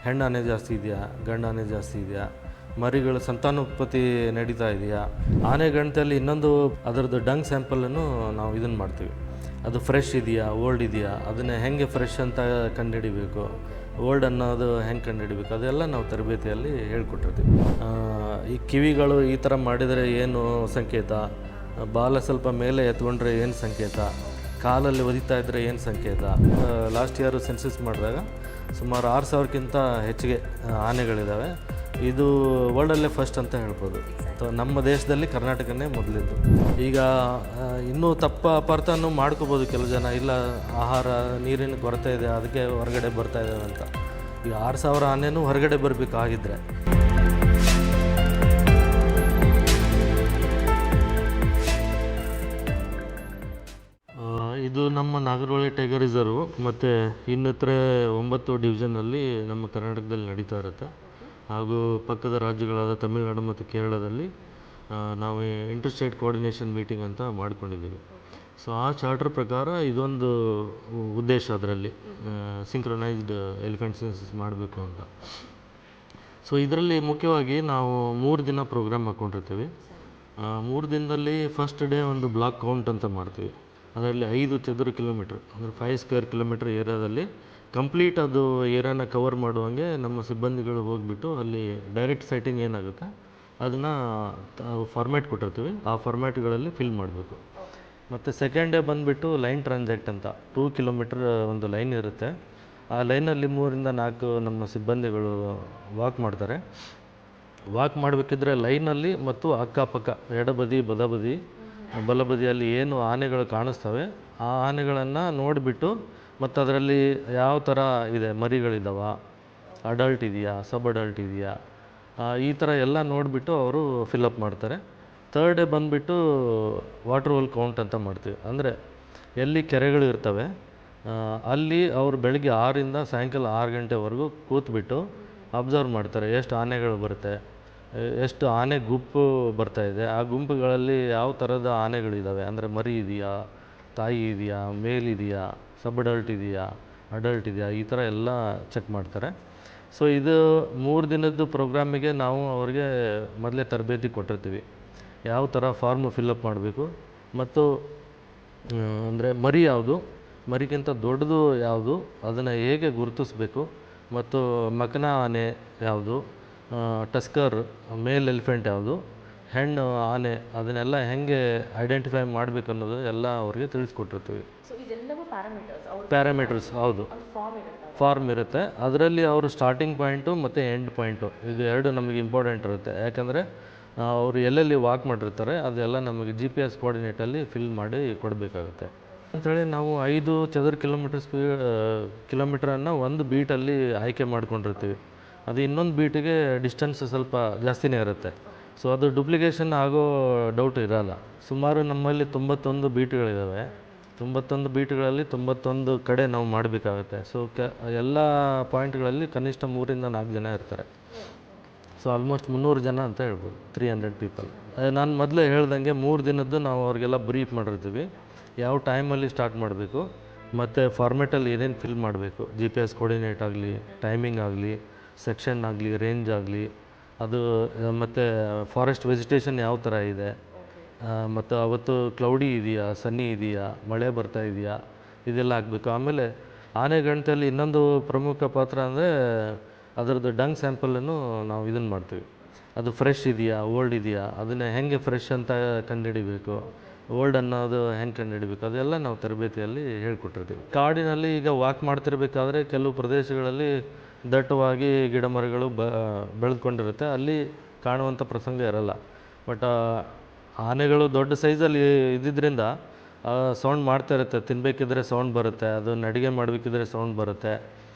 ಹೆಣ್ಣಾನೆ ಜಾಸ್ತಿ ಇದೆಯಾ, ಗಂಡಾನೆ ಜಾಸ್ತಿ ಇದೆಯಾ, ಮರಿಗಳ ಸಂತಾನೋತ್ಪತ್ತಿ ನಡೀತಾ ಇದೆಯಾ. ಆನೆ ಗಣತಿಯಲ್ಲಿ ಇನ್ನೊಂದು ಅದರದ್ದು ಡಂಗ್ ಸ್ಯಾಂಪಲನ್ನು ನಾವು ಇದನ್ನು ಮಾಡ್ತೀವಿ. ಅದು ಫ್ರೆಶ್ ಇದೆಯಾ, ಓಲ್ಡ್ ಇದೆಯಾ, ಅದನ್ನು ಹೆಂಗೆ ಫ್ರೆಶ್ ಅಂತ ಕಂಡುಹಿಡಿಬೇಕು, ಓಲ್ಡ್ ಅನ್ನೋದು ಹೆಂಗೆ ಕಂಡುಹಿಡಿಬೇಕು, ಅದೆಲ್ಲ ನಾವು ತರಬೇತಿಯಲ್ಲಿ ಹೇಳ್ಕೊಟ್ಟಿರ್ತೀವಿ. ಈ ಕಿವಿಗಳು ಈ ಥರ ಮಾಡಿದರೆ ಏನು ಸಂಕೇತ, ಬಾಲ ಸ್ವಲ್ಪ ಮೇಲೆ ಎತ್ಕೊಂಡ್ರೆ ಏನು ಸಂಕೇತ, ಕಾಲಲ್ಲಿ ಒದಿತಾ ಇದ್ದರೆ ಏನು ಸಂಕೇತ. ಲಾಸ್ಟ್ ಇಯರು ಸೆನ್ಸಸ್ ಮಾಡಿದಾಗ ಸುಮಾರು 6,000ಕ್ಕಿಂತ ಹೆಚ್ಚಿಗೆ ಆನೆಗಳಿದ್ದಾವೆ. ಇದು ವರ್ಲ್ಡಲ್ಲೇ ಫಸ್ಟ್ ಅಂತ ಹೇಳ್ಬೋದು. ನಮ್ಮ ದೇಶದಲ್ಲಿ ಕರ್ನಾಟಕನೇ ಮೊದಲಿದ್ದು. ಈಗ ಇನ್ನೂ ತಪ್ಪ ಅಪಾರ್ಥನೂ ಮಾಡ್ಕೋಬೋದು ಕೆಲವು ಜನ, ಇಲ್ಲ ಆಹಾರ ನೀರಿನ ಕೊರತೆ ಇದೆ ಅದಕ್ಕೆ ಹೊರಗಡೆ ಬರ್ತಾ ಇದ್ದಾವೆ ಅಂತ. ಈಗ 6,000 ಆನೆನೂ ಹೊರಗಡೆ ಬರಬೇಕಾಗಿದ್ದರೆ ಇದು ನಮ್ಮ ನಾಗರಹೊಳೆ ಟೈಗರ್ ರಿಸರ್ವ್ ಮತ್ತು ಇನ್ನಿತರೆ 9 ಡಿವಿಷನಲ್ಲಿ ನಮ್ಮ ಕರ್ನಾಟಕದಲ್ಲಿ ನಡೀತಾ ಇರುತ್ತೆ. ಹಾಗೂ ಪಕ್ಕದ ರಾಜ್ಯಗಳಾದ ತಮಿಳುನಾಡು ಮತ್ತು ಕೇರಳದಲ್ಲಿ ನಾವು ಇಂಟರ್ಸ್ಟೇಟ್ ಕೋಆರ್ಡಿನೇಷನ್ ಮೀಟಿಂಗ್ ಅಂತ ಮಾಡ್ಕೊಂಡಿದ್ದೀವಿ. ಸೊ ಆ ಚಾರ್ಟರ್ ಪ್ರಕಾರ ಇದೊಂದು ಉದ್ದೇಶ, ಅದರಲ್ಲಿ ಸಿಂಕ್ರೊನೈಸ್ಡ್ ಎಲಿಫೆಂಟ್ ಸೆನ್ಸಸ್ ಮಾಡಬೇಕು ಅಂತ. ಸೊ ಇದರಲ್ಲಿ ಮುಖ್ಯವಾಗಿ ನಾವು 3 ದಿನ ಪ್ರೋಗ್ರಾಮ್ ಹಾಕ್ಕೊಂಡಿರ್ತೀವಿ. 3 ದಿನದಲ್ಲಿ ಫಸ್ಟ್ ಡೇ ಒಂದು ಬ್ಲಾಕ್ ಕೌಂಟ್ ಅಂತ ಮಾಡ್ತೀವಿ. ಅದರಲ್ಲಿ 5 ಚದುರ ಕಿಲೋಮೀಟ್ರ್ ಅಂದರೆ 5 ಸ್ಕ್ವೇರ್ ಕಿಲೋಮೀಟ್ರ್ ಏರಿಯಾದಲ್ಲಿ ಕಂಪ್ಲೀಟ್ ಅದು ಏರಿಯಾನ ಕವರ್ ಮಾಡುವಂಗೆ ನಮ್ಮ ಸಿಬ್ಬಂದಿಗಳು ಹೋಗಿಬಿಟ್ಟು ಅಲ್ಲಿ ಡೈರೆಕ್ಟ್ ಸೈಟಿಂಗ್ ಏನಾಗುತ್ತೆ ಅದನ್ನು ಫಾರ್ಮ್ಯಾಟ್ ಕೊಟ್ಟಿರ್ತೀವಿ. ಆ ಫಾರ್ಮ್ಯಾಟ್ಗಳಲ್ಲಿ ಫಿಲ್ ಮಾಡಬೇಕು. ಮತ್ತು ಸೆಕೆಂಡ್ ಡೇ ಬಂದುಬಿಟ್ಟು ಲೈನ್ ಟ್ರಾನ್ಸಾಕ್ಟ್ ಅಂತ 2 ಕಿಲೋಮೀಟ್ರ್ ಒಂದು ಲೈನ್ ಇರುತ್ತೆ. ಆ ಲೈನಲ್ಲಿ 3ರಿಂದ 4 ನಮ್ಮ ಸಿಬ್ಬಂದಿಗಳು ವಾಕ್ ಮಾಡ್ತಾರೆ. ವಾಕ್ ಮಾಡಬೇಕಿದ್ರೆ ಲೈನಲ್ಲಿ ಮತ್ತು ಅಕ್ಕಪಕ್ಕ ಎಡಬದಿ ಬಲಬದಿಯಲ್ಲಿ ಏನು ಆನೆಗಳು ಕಾಣಿಸ್ತವೆ ಆ ಆನೆಗಳನ್ನು ನೋಡಿಬಿಟ್ಟು, ಮತ್ತು ಅದರಲ್ಲಿ ಯಾವ ಥರ ಇದೆ, ಮರಿಗಳಿದ್ದಾವ, ಅಡಲ್ಟ್ ಇದೆಯಾ, ಸಬ್ ಅಡಲ್ಟ್ ಇದೆಯಾ, ಈ ಥರ ಎಲ್ಲ ನೋಡಿಬಿಟ್ಟು ಅವರು ಫಿಲಪ್ ಮಾಡ್ತಾರೆ. ಥರ್ಡ್ ಡೇ ಬಂದುಬಿಟ್ಟು ವಾಟರ್ ಹೋಲ್ ಕೌಂಟ್ ಅಂತ ಮಾಡ್ತೀವಿ. ಅಂದರೆ ಎಲ್ಲಿ ಕೆರೆಗಳು ಇರ್ತವೆ ಅಲ್ಲಿ ಅವರು ಬೆಳಗ್ಗೆ 6ರಿಂದ ಸಾಯಂಕಾಲ 6 ಗಂಟೆವರೆಗೂ ಕೂತ್ಬಿಟ್ಟು ಅಬ್ಸರ್ವ್ ಮಾಡ್ತಾರೆ. ಎಷ್ಟು ಆನೆಗಳು ಬರುತ್ತೆ, ಎಷ್ಟು ಆನೆ ಗುಂಪು ಬರ್ತಾಯಿದೆ, ಆ ಗುಂಪುಗಳಲ್ಲಿ ಯಾವ ಥರದ ಆನೆಗಳಿದ್ದಾವೆ, ಅಂದರೆ ಮರಿ ಇದೆಯಾ, ತಾಯಿ ಇದೆಯಾ, ಮೇಲಿದೆಯಾ, ಸಬ್ ಅಡಲ್ಟ್ ಇದೆಯಾ, ಅಡಲ್ಟ್ ಇದೆಯಾ, ಈ ಥರ ಎಲ್ಲ ಚೆಕ್ ಮಾಡ್ತಾರೆ. ಸೊ ಇದು 3 ದಿನದ್ದು ಪ್ರೋಗ್ರಾಮಿಗೆ ನಾವು ಅವ್ರಿಗೆ ಮೊದಲೇ ತರಬೇತಿ ಕೊಟ್ಟಿರ್ತೀವಿ. ಯಾವ ಥರ ಫಾರ್ಮು ಫಿಲಪ್ ಮಾಡಬೇಕು, ಮತ್ತು ಅಂದರೆ ಮರಿ ಯಾವುದು, ಮರಿಗಿಂತ ದೊಡ್ಡದು ಯಾವುದು, ಅದನ್ನು ಹೇಗೆ ಗುರುತಿಸ್ಬೇಕು, ಮತ್ತು ಮಕನ ಆನೆ ಯಾವುದು, ಟಸ್ಕರ್ ಮೇಲ್ ಎಲಿಫೆಂಟ್ ಯಾವುದು, ಹೆಣ್ಣು ಆನೆ, ಅದನ್ನೆಲ್ಲ ಹೆಂಗೆ ಐಡೆಂಟಿಫೈ ಮಾಡಬೇಕು ಅನ್ನೋದು ಎಲ್ಲ ಅವ್ರಿಗೆ ತಿಳಿಸ್ಕೊಟ್ಟಿರ್ತೀವಿ. ಪ್ಯಾರಾಮೀಟರ್ಸ್ ಹೌದು, ಫಾರ್ಮ್ ಇರುತ್ತೆ. ಅದರಲ್ಲಿ ಅವರು ಸ್ಟಾರ್ಟಿಂಗ್ ಪಾಯಿಂಟು ಮತ್ತು ಎಂಡ್ ಪಾಯಿಂಟು ಇದು 2 ನಮಗೆ ಇಂಪಾರ್ಟೆಂಟ್ ಇರುತ್ತೆ. ಯಾಕಂದರೆ ಅವರು ಎಲ್ಲೆಲ್ಲಿ ವಾಕ್ ಮಾಡಿರ್ತಾರೆ ಅದೆಲ್ಲ ನಮಗೆ GPS ಕೋಆರ್ಡಿನೇಟಲ್ಲಿ ಫಿಲ್ ಮಾಡಿ ಕೊಡಬೇಕಾಗುತ್ತೆ ಅಂಥೇಳಿ ನಾವು 5 ಚದರ ಕಿಲೋಮೀಟ್ರನ್ನು ಒಂದು ಬೀಟಲ್ಲಿ ಆಯ್ಕೆ ಮಾಡ್ಕೊಂಡಿರ್ತೀವಿ. ಅದು ಇನ್ನೊಂದು ಬೀಟಿಗೆ ಡಿಸ್ಟೆನ್ಸ್ ಸ್ವಲ್ಪ ಜಾಸ್ತಿನೇ ಇರುತ್ತೆ. ಸೊ ಅದು ಡುಪ್ಲಿಕೇಶನ್ ಆಗೋ ಡೌಟ್ ಇರೋಲ್ಲ. ಸುಮಾರು ನಮ್ಮಲ್ಲಿ 91 ಬೀಟ್ಗಳಿದ್ದಾವೆ. 91 ಬೀಟ್ಗಳಲ್ಲಿ 91 ಕಡೆ ನಾವು ಮಾಡಬೇಕಾಗುತ್ತೆ. ಸೊ ಎಲ್ಲ ಪಾಯಿಂಟ್ಗಳಲ್ಲಿ ಕನಿಷ್ಠ 3ರಿಂದ 4 ಜನ ಇರ್ತಾರೆ. ಸೊ ಆಲ್ಮೋಸ್ಟ್ 300 ಜನ ಅಂತ ಹೇಳ್ಬೋದು, 300 ಪೀಪಲ್. ನಾನು ಮೊದಲೇ ಹೇಳ್ದಂಗೆ 3 ದಿನದ್ದು ನಾವು ಅವ್ರಿಗೆಲ್ಲ ಬ್ರೀಫ್ ಮಾಡಿರ್ತೀವಿ. ಯಾವ ಟೈಮಲ್ಲಿ ಸ್ಟಾರ್ಟ್ ಮಾಡಬೇಕು, ಮತ್ತು ಫಾರ್ಮೆಟಲ್ಲಿ ಏನೇನು ಫಿಲ್ ಮಾಡಬೇಕು, GPS ಕೋಆರ್ಡಿನೇಟ್ ಆಗಲಿ, ಟೈಮಿಂಗ್ ಆಗಲಿ, ಸೆಕ್ಷನ್ ಆಗಲಿ, ರೇಂಜ್ ಆಗಲಿ, ಅದು ಮತ್ತು ಫಾರೆಸ್ಟ್ ವೆಜಿಟೇಷನ್ ಯಾವ ಥರ ಇದೆ, ಮತ್ತು ಅವತ್ತು ಕ್ಲೌಡಿ ಇದೆಯಾ, ಸನ್ನಿ ಇದೆಯಾ, ಮಳೆ ಬರ್ತಾ ಇದೆಯಾ, ಇದೆಲ್ಲ ಆಗಬೇಕು. ಆಮೇಲೆ ಆನೆ ಗಣತಿಯಲ್ಲಿ ಇನ್ನೊಂದು ಪ್ರಮುಖ ಪಾತ್ರ ಅಂದರೆ ಅದರದ್ದು ಡಂಗ್ ಸ್ಯಾಂಪಲನ್ನು ನಾವು ಇದನ್ನು ಮಾಡ್ತೀವಿ. ಅದು ಫ್ರೆಶ್ ಇದೆಯಾ, ಓಲ್ಡ್ ಇದೆಯಾ, ಅದನ್ನು ಹೆಂಗೆ ಫ್ರೆಶ್ ಅಂತ ಕಂಡುಹಿಡಿಬೇಕು, ಓಲ್ಡ್ ಅನ್ನೋದು ಹೆಂಗೆ ಕಂಡುಹಿಡಿಬೇಕು, ಅದೆಲ್ಲ ನಾವು ತರಬೇತಿಯಲ್ಲಿ ಹೇಳ್ಕೊಟ್ಟಿರ್ತೀವಿ. ಕಾಡಿನಲ್ಲಿ ಈಗ ವಾಕ್ ಮಾಡ್ತಿರ್ಬೇಕಾದ್ರೆ ಕೆಲವು ಪ್ರದೇಶಗಳಲ್ಲಿ ದಟ್ಟವಾಗಿ ಗಿಡ ಮರಗಳು ಬೆಳೆದುಕೊಂಡಿರುತ್ತೆ, ಅಲ್ಲಿ ಕಾಣುವಂಥ ಪ್ರಸಂಗ ಇರಲ್ಲ. ಬಟ್ ಆನೆಗಳು ದೊಡ್ಡ ಸೈಜಲ್ಲಿ ಇದ್ದಿದ್ದರಿಂದ ಸೌಂಡ್ ಮಾಡ್ತಾ ಇರುತ್ತೆ. ತಿನ್ನಬೇಕಿದ್ರೆ ಸೌಂಡ್ ಬರುತ್ತೆ, ಅದನ್ನು ಅಡುಗೆ ಮಾಡಬೇಕಿದ್ರೆ ಸೌಂಡ್ ಬರುತ್ತೆ.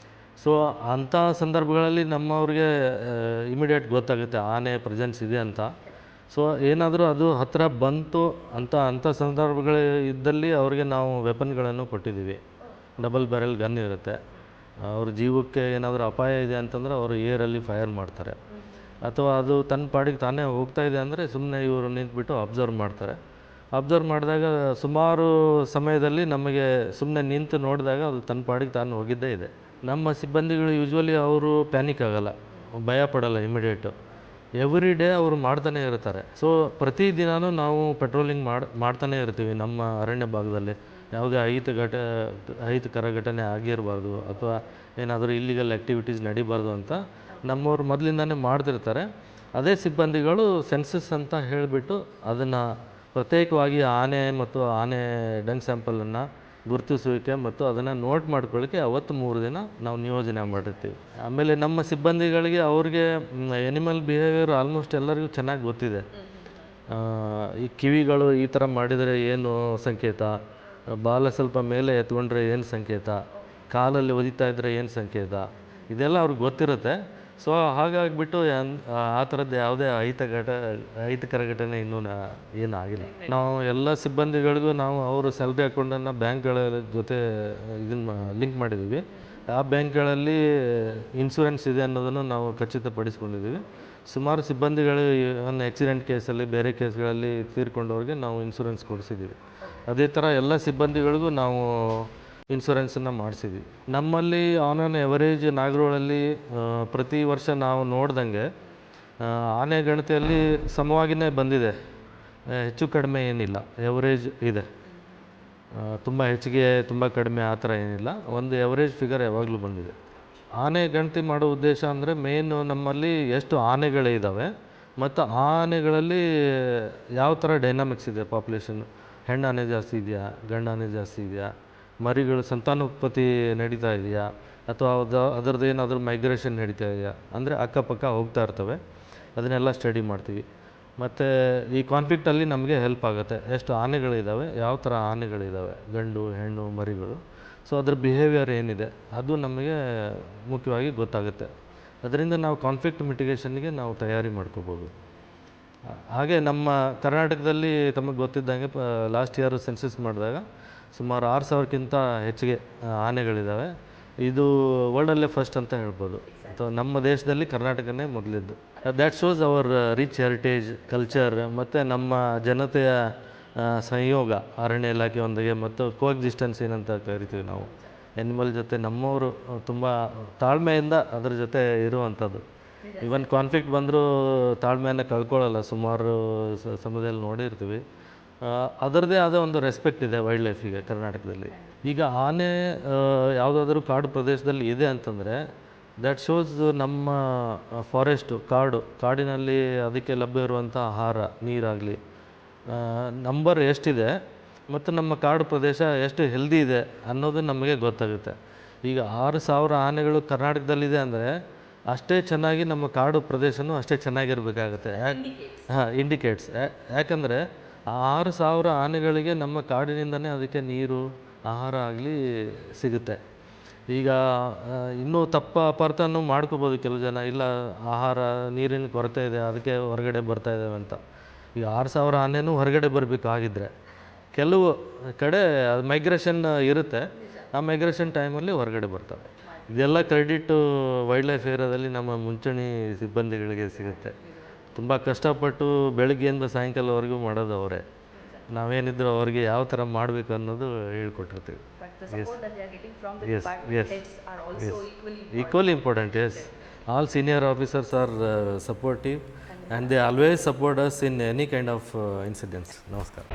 ಸೊ ಅಂಥ ಸಂದರ್ಭಗಳಲ್ಲಿ ನಮ್ಮವ್ರಿಗೆ ಇಮಿಡಿಯೇಟ್ ಗೊತ್ತಾಗುತ್ತೆ ಆನೆ ಪ್ರೆಸೆನ್ಸ್ ಇದೆ ಅಂತ. ಸೊ ಏನಾದರೂ ಅದು ಹತ್ತಿರ ಬಂತು ಅಂಥ ಸಂದರ್ಭಗಳು ಇದ್ದಲ್ಲಿ ಅವ್ರಿಗೆ ನಾವು ವೆಪನ್ಗಳನ್ನು ಕೊಟ್ಟಿದ್ದೀವಿ. ಡಬಲ್ ಬ್ಯಾರೆಲ್ ಗನ್ ಇರುತ್ತೆ. ಅವ್ರ ಜೀವಕ್ಕೆ ಏನಾದರೂ ಅಪಾಯ ಇದೆ ಅಂತಂದರೆ ಅವರು ಏರಲ್ಲಿ ಫೈರ್ ಮಾಡ್ತಾರೆ. ಅಥವಾ ಅದು ತನ್ನ ಪಾಡಿಗೆ ತಾನೇ ಹೋಗ್ತಾ ಇದೆ ಅಂದರೆ ಸುಮ್ಮನೆ ಇವರು ನಿಂತುಬಿಟ್ಟು ಅಬ್ಸರ್ವ್ ಮಾಡ್ತಾರೆ. ಅಬ್ಸರ್ವ್ ಮಾಡಿದಾಗ ಸುಮಾರು ಸಮಯದಲ್ಲಿ ನಮಗೆ ಸುಮ್ಮನೆ ನಿಂತು ನೋಡಿದಾಗ ಅದು ತನ್ನ ಪಾಡಿಗೆ ತಾನು ಹೋಗಿದ್ದೇ ಇದೆ. ನಮ್ಮ ಸಿಬ್ಬಂದಿಗಳು ಯೂಶ್ವಲಿ ಅವರು ಪ್ಯಾನಿಕ್ ಆಗಲ್ಲ, ಭಯ ಪಡಲ್ಲ ಇಮಿಡಿಯೇಟು. ಎವ್ರಿ ಡೇ ಅವರು ಮಾಡ್ತಾನೆ ಇರ್ತಾರೆ. ಸೊ ಪ್ರತಿದಿನವೂ ನಾವು ಪೆಟ್ರೋಲಿಂಗ್ ಮಾಡ್ತಾನೆ ಇರ್ತೀವಿ ನಮ್ಮ ಅರಣ್ಯ ಭಾಗದಲ್ಲಿ. ಯಾವುದೇ ಅಹಿತಕರ ಘಟನೆ ಆಗಿರಬಾರ್ದು ಅಥವಾ ಏನಾದರೂ ಇಲ್ಲಿಗಲ್ ಆ್ಯಕ್ಟಿವಿಟೀಸ್ ನಡಿಬಾರ್ದು ಅಂತ ನಮ್ಮವ್ರು ಮೊದಲಿಂದನೇ ಮಾಡ್ತಿರ್ತಾರೆ. ಅದೇ ಸಿಬ್ಬಂದಿಗಳು ಸೆನ್ಸಸ್ ಅಂತ ಹೇಳಿಬಿಟ್ಟು ಅದನ್ನು ಪ್ರತ್ಯೇಕವಾಗಿ ಆನೆ ಮತ್ತು ಆನೆ ಡಂಗ್ ಸ್ಯಾಂಪಲನ್ನು ಗುರುತಿಸುವಿಕೆ ಮತ್ತು ಅದನ್ನು ನೋಟ್ ಮಾಡ್ಕೊಳ್ಳಿಕ್ಕೆ ಅವತ್ತು 3 ದಿನ ನಾವು ನಿಯೋಜನೆ ಮಾಡಿರ್ತೀವಿ. ಆಮೇಲೆ ನಮ್ಮ ಸಿಬ್ಬಂದಿಗಳಿಗೆ ಅವ್ರಿಗೆ ಎನಿಮಲ್ ಬಿಹೇವಿಯರ್ ಆಲ್ಮೋಸ್ಟ್ ಎಲ್ಲರಿಗೂ ಚೆನ್ನಾಗಿ ಗೊತ್ತಿದೆ. ಈ ಕಿವಿಗಳು ಈ ಥರ ಮಾಡಿದರೆ ಏನು ಸಂಕೇತ, ಬಾಲ ಸ್ವಲ್ಪ ಮೇಲೆ ಎತ್ಕೊಂಡ್ರೆ ಏನು ಸಂಕೇತ, ಕಾಲಲ್ಲಿ ಒದಿತಾ ಇದ್ದರೆ ಏನು ಸಂಕೇತ, ಇದೆಲ್ಲ ಅವ್ರಿಗೆ ಗೊತ್ತಿರುತ್ತೆ. ಸೊ ಹಾಗಾಗಿಬಿಟ್ಟು ಆ ಥರದ್ದು ಯಾವುದೇ ಅಹಿತಕರ ಘಟನೆ ಇನ್ನೂ ಏನೂ ಆಗಿಲ್ಲ. ನಾವು ಎಲ್ಲ ಸಿಬ್ಬಂದಿಗಳಿಗೂ ನಾವು ಅವರು ಸ್ಯಾಲ್ರಿ ಅಕೌಂಟನ್ನು ಬ್ಯಾಂಕ್ಗಳ ಜೊತೆ ಲಿಂಕ್ ಮಾಡಿದ್ದೀವಿ. ಆ ಬ್ಯಾಂಕ್ಗಳಲ್ಲಿ ಇನ್ಶೂರೆನ್ಸ್ ಇದೆ ಅನ್ನೋದನ್ನು ನಾವು ಖಚಿತಪಡಿಸ್ಕೊಂಡಿದ್ದೀವಿ. ಸುಮಾರು ಸಿಬ್ಬಂದಿಗಳು ಒಂದು ಆಕ್ಸಿಡೆಂಟ್ ಕೇಸಲ್ಲಿ ಬೇರೆ ಕೇಸ್ಗಳಲ್ಲಿ ತೀರ್ಕೊಂಡವ್ರಿಗೆ ನಾವು ಇನ್ಶೂರೆನ್ಸ್ ಕೊಡಿಸಿದ್ದೀವಿ. ಅದೇ ಥರ ಎಲ್ಲ ಸಿಬ್ಬಂದಿಗಳಿಗೂ ನಾವು ಇನ್ಶೂರೆನ್ಸನ್ನು ಮಾಡಿಸಿದ್ವಿ. ನಮ್ಮಲ್ಲಿ ಆನ್ ಆನ್ ಎವರೇಜ್ ನಾಗರೋಳಲ್ಲಿ ಪ್ರತಿ ವರ್ಷ ನಾವು ನೋಡ್ದಂಗೆ ಆನೆ ಗಣತಿಯಲ್ಲಿ ಸಮವಾಗಿಯೇ ಬಂದಿದೆ, ಹೆಚ್ಚು ಕಡಿಮೆ ಏನಿಲ್ಲ, ಎವರೇಜ್ ಇದೆ. ತುಂಬ ಹೆಚ್ಚಿಗೆ ತುಂಬ ಕಡಿಮೆ ಆ ಥರ ಏನಿಲ್ಲ, ಒಂದು ಎವರೇಜ್ ಫಿಗರ್ ಯಾವಾಗಲೂ ಬಂದಿದೆ. ಆನೆ ಗಣತಿ ಮಾಡೋ ಉದ್ದೇಶ ಅಂದರೆ ಮೇಯ್ನು ನಮ್ಮಲ್ಲಿ ಎಷ್ಟು ಆನೆಗಳಿದ್ದಾವೆ ಮತ್ತು ಆ ಆನೆಗಳಲ್ಲಿ ಯಾವ ಥರ ಡೈನಾಮಿಕ್ಸ್ ಇದೆ, ಪಾಪ್ಯುಲೇಷನ್, ಹೆಣ್ಣಾನೆ ಜಾಸ್ತಿ ಇದೆಯಾ, ಗಂಡಾನೆ ಜಾಸ್ತಿ ಇದೆಯಾ, ಮರಿಗಳು ಸಂತಾನೋತ್ಪತ್ತಿ ನಡೀತಾ ಇದೆಯಾ ಅಥವಾ ಅದರದ್ದು ಏನಾದರೂ ಮೈಗ್ರೇಷನ್ ನಡೀತಾ ಇದೆಯಾ, ಅಂದರೆ ಅಕ್ಕಪಕ್ಕ ಹೋಗ್ತಾ ಇರ್ತವೆ, ಅದನ್ನೆಲ್ಲ ಸ್ಟಡಿ ಮಾಡ್ತೀವಿ. ಮತ್ತು ಈ ಕಾನ್ಫ್ಲಿಕ್ಟಲ್ಲಿ ನಮಗೆ ಹೆಲ್ಪ್ ಆಗುತ್ತೆ, ಎಷ್ಟು ಆನೆಗಳಿದ್ದಾವೆ, ಯಾವ ಥರ ಆನೆಗಳಿದ್ದಾವೆ, ಗಂಡು ಹೆಣ್ಣು ಮರಿಗಳು. ಸೊ ಅದ್ರ ಬಿಹೇವಿಯರ್ ಏನಿದೆ ಅದು ನಮಗೆ ಮುಖ್ಯವಾಗಿ ಗೊತ್ತಾಗುತ್ತೆ. ಅದರಿಂದ ನಾವು ಕಾನ್ಫ್ಲಿಕ್ಟ್ ಮಿಟಿಗೇಷನ್ಗೆ ನಾವು ತಯಾರಿ ಮಾಡ್ಕೋಬೋದು. ಹಾಗೆ ನಮ್ಮ ಕರ್ನಾಟಕದಲ್ಲಿ ತಮಗೆ ಗೊತ್ತಿದ್ದಂಗೆ ಲಾಸ್ಟ್ ಇಯರ್ ಸೆನ್ಸಸ್ ಮಾಡಿದಾಗ ಸುಮಾರು 6,000ಕ್ಕಿಂತ ಹೆಚ್ಚಿಗೆ ಆನೆಗಳಿದ್ದಾವೆ. ಇದು ವರ್ಲ್ಡಲ್ಲೇ ಫಸ್ಟ್ ಅಂತ ಹೇಳ್ಬೋದು. ಅಥವಾ ನಮ್ಮ ದೇಶದಲ್ಲಿ ಕರ್ನಾಟಕನೇ ಮೊದಲಿದ್ದು. That shows our rich heritage, culture ಮತ್ತು ನಮ್ಮ ಜನತೆಯ ಸಂಯೋಗ ಅರಣ್ಯ ಇಲಾಖೆಯೊಂದಿಗೆ ಮತ್ತು ಕೋಎಕ್ಸಿಸ್ಟೆನ್ಸ್ ಏನಂತ ಕರಿತೀವಿ ನಾವು. ಎನಿಮಲ್ ಜೊತೆ ನಮ್ಮವರು ತುಂಬ ತಾಳ್ಮೆಯಿಂದ ಅದ್ರ ಜೊತೆ ಇರುವಂಥದ್ದು. ಈವನ್ ಕಾನ್ಫ್ಲಿಕ್ಟ್ ಬಂದರೂ ತಾಳ್ಮೆಯನ್ನು ಕಳ್ಕೊಳ್ಳಲ್ಲ. ಸುಮಾರು ಸಮಯದಲ್ಲಿ ನೋಡಿರ್ತೀವಿ. ಅದರದ್ದೇ ಆದ ಒಂದು ರೆಸ್ಪೆಕ್ಟ್ ಇದೆ ವೈಲ್ಡ್ ಲೈಫಿಗೆ ಕರ್ನಾಟಕದಲ್ಲಿ. ಈಗ ಆನೆ ಯಾವುದಾದ್ರೂ ಕಾಡು ಪ್ರದೇಶದಲ್ಲಿ ಇದೆ ಅಂತಂದರೆ ದ್ಯಾಟ್ ಶೋಸ್ ನಮ್ಮ ಫಾರೆಸ್ಟು, ಕಾಡಿನಲ್ಲಿ ಅದಕ್ಕೆ ಲಭ್ಯ ಇರುವಂಥ ಆಹಾರ, ನೀರಾಗಲಿ, ನಂಬರ್ ಎಷ್ಟಿದೆ ಮತ್ತು ನಮ್ಮ ಕಾಡು ಪ್ರದೇಶ ಎಷ್ಟು ಹೆಲ್ದಿ ಇದೆ ಅನ್ನೋದು ನಮಗೆ ಗೊತ್ತಾಗುತ್ತೆ. ಈಗ 6,000 ಆನೆಗಳು ಕರ್ನಾಟಕದಲ್ಲಿದೆ ಅಂದರೆ ಅಷ್ಟೇ ಚೆನ್ನಾಗಿ ನಮ್ಮ ಕಾಡು ಪ್ರದೇಶನೂ ಅಷ್ಟೇ ಚೆನ್ನಾಗಿರಬೇಕಾಗತ್ತೆ. ಇಂಡಿಕೇಟ್ಸ್. ಯಾಕಂದರೆ ಆ 6,000 ಆನೆಗಳಿಗೆ ನಮ್ಮ ಕಾಡಿನಿಂದನೇ ಅದಕ್ಕೆ ನೀರು, ಆಹಾರ ಆಗಲಿ ಸಿಗುತ್ತೆ. ಈಗ ಇನ್ನೂ ಅಪಾರ್ಥನೂ ಮಾಡ್ಕೋಬೋದು ಕೆಲವು ಜನ, ಇಲ್ಲ ಆಹಾರ ನೀರಿನ ಕೊರತೆ ಇದೆ ಅದಕ್ಕೆ ಹೊರಗಡೆ ಬರ್ತಾ ಇದ್ದಾವೆ ಅಂತ. ಈಗ 6,000 ಆನೆನೂ ಹೊರಗಡೆ ಬರಬೇಕಾಗಿದ್ದರೆ ಕೆಲವು ಕಡೆ ಅದು ಮೈಗ್ರೇಷನ್ ಇರುತ್ತೆ, ಆ ಮೈಗ್ರೇಷನ್ ಟೈಮಲ್ಲಿ ಹೊರಗಡೆ ಬರ್ತವೆ. ಇದೆಲ್ಲ ಕ್ರೆಡಿಟು ವೈಲ್ಡ್ ಲೈಫ್ ಏರಿಯಾದಲ್ಲಿ ನಮ್ಮ ಮುಂಚೂಣಿ ಸಿಬ್ಬಂದಿಗಳಿಗೆ ಸಿಗುತ್ತೆ. ತುಂಬ ಕಷ್ಟಪಟ್ಟು ಬೆಳಗ್ಗೆಯಿಂದ ಸಾಯಂಕಾಲವರೆಗೂ ಮಾಡೋದು ಅವರೇ. ನಾವೇನಿದ್ರು ಅವ್ರಿಗೆ ಯಾವ ಥರ ಮಾಡಬೇಕು ಅನ್ನೋದು ಹೇಳ್ಕೊಟ್ಟಿರ್ತೀವಿ. Equally important, yes. All senior officers are supportive and they always support us in any kind of incidents. Namaskar.